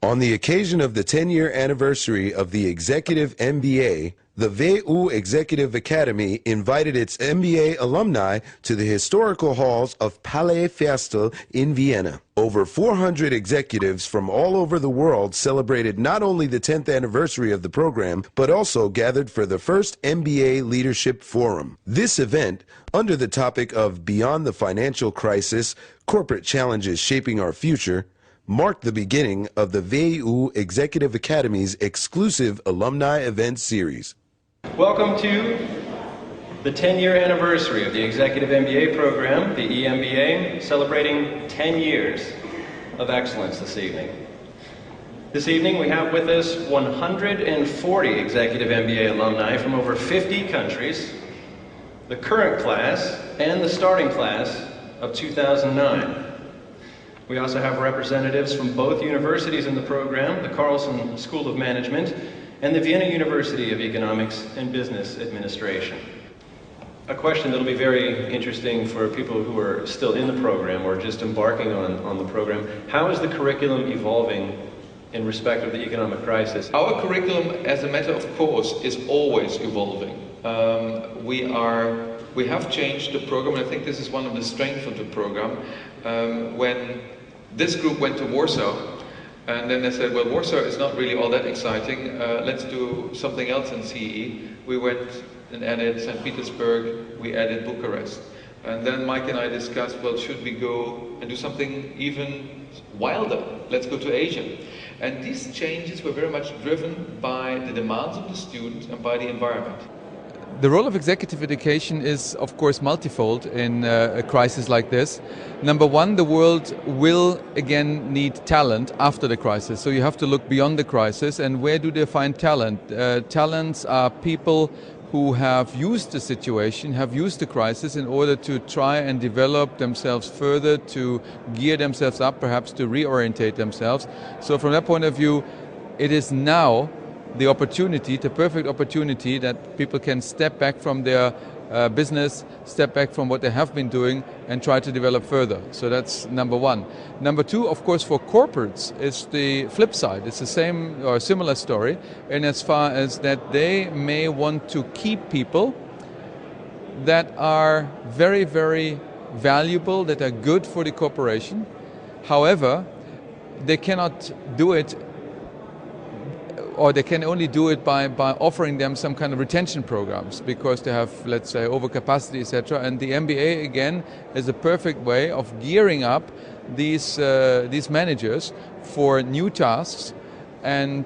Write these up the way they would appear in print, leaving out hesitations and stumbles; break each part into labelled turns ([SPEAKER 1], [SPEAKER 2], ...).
[SPEAKER 1] On the occasion of the 10-year anniversary of the Executive MBA, the WU Executive Academy invited its MBA alumni to the historical halls of Palais Ferstel in Vienna. Over 400 executives from all over the world celebrated not only the 10th anniversary of the program, but also gathered for the first MBA Leadership Forum. This event, under the topic of Beyond the Financial Crisis, Corporate Challenges Shaping Our Future, marked the beginning of the WU Executive Academy's exclusive alumni event series.
[SPEAKER 2] Welcome to the 10-year anniversary of the Executive MBA program, the EMBA, celebrating 10 years of excellence this evening. This evening we have with us 140 Executive MBA alumni from over 50 countries, the current class and the starting class of 2009. We also have representatives from both universities in the program, the Carlson School of Management and the Vienna University of Economics and Business Administration. A question that will be very interesting for people who are still in the program or just embarking on the program. How is the curriculum evolving in respect of the economic crisis?
[SPEAKER 3] Our curriculum, as a matter of course, is always evolving. We have changed the program, and I think this is one of the strengths of the program. When this group went to Warsaw, and then they said, well, Warsaw is not really all that exciting, let's do something else in CE. We went and added St. Petersburg, we added Bucharest. And then Mike and I discussed, well, should we go and do something even wilder? Let's go to Asia. And these changes were very much driven by the demands of the students and by the environment.
[SPEAKER 4] The role of executive education is, of course, multifold in a crisis like this. Number one, the world will again need talent after the crisis. So you have to look beyond the crisis. And where do they find talent? Talents are people who have used the situation, have used the crisis in order to try and develop themselves further, to gear themselves up, perhaps to reorientate themselves. So from that point of view, it is now the opportunity, the perfect opportunity that people can step back from their business, step back from what they have been doing and try to develop further. So that's number one. Number two, of course, for corporates, it's the flip side. It's the same or similar story in as far as that they may want to keep people that are very, very valuable, that are good for the corporation. However, they cannot do it, or they can only do it by offering them some kind of retention programs because they have, let's say, overcapacity, etc. And the MBA, again, is a perfect way of gearing up these managers for new tasks and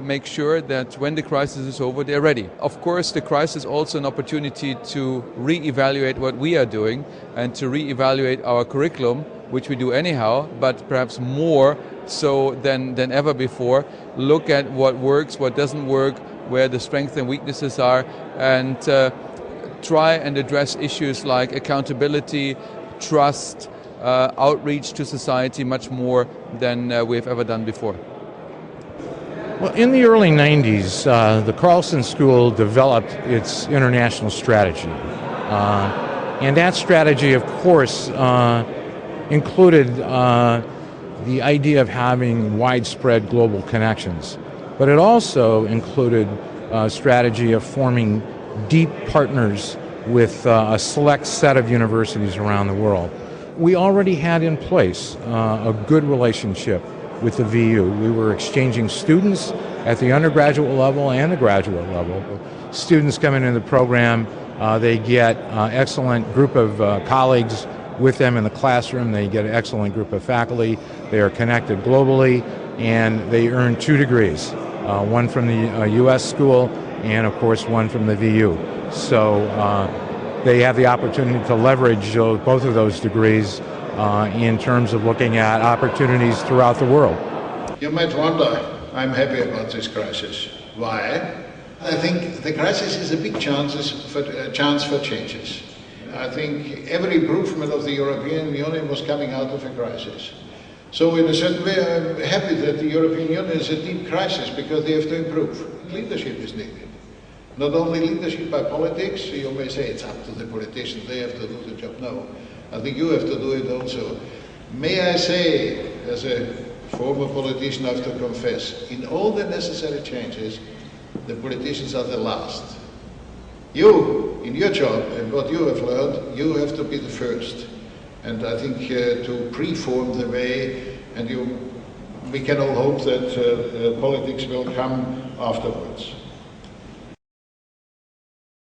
[SPEAKER 4] make sure that when the crisis is over, they're ready. Of course, the crisis is also an opportunity to re-evaluate what we are doing and to re-evaluate our curriculum, which we do anyhow, but perhaps more so than ever before. Look at what works, what doesn't work, where the strengths and weaknesses are, and try and address issues like accountability, trust, outreach to society much more than we've ever done before.
[SPEAKER 5] Well, in the early 90s, the Carlson School developed its international strategy. And that strategy, of course, included the idea of having widespread global connections. But it also included a strategy of forming deep partners with a select set of universities around the world. We already had in place a good relationship with the VU. We were exchanging students at the undergraduate level and the graduate level. Students coming into the program, they get an excellent group of colleagues with them in the classroom. They get an excellent group of faculty. They are connected globally, and they earn 2 degrees, one from the U.S. school and, of course, one from the VU. So they have the opportunity to leverage both of those degrees in terms of looking at opportunities throughout the world.
[SPEAKER 6] You might wonder, I'm happy about this crisis. Why? I think the crisis is a big chance for changes. I think every improvement of the European Union was coming out of a crisis. So in a certain way, I'm happy that the European Union is a deep crisis because they have to improve. Leadership is needed. Not only leadership by politics, you may say it's up to the politicians, they have to do the job. No, I think you have to do it also. May I say, as a former politicians have to confess, in all the necessary changes, the politicians are the last. You, in your job, and what you have learned, you have to be the first. And I think to pre-form the way, and we can all hope that politics will come afterwards.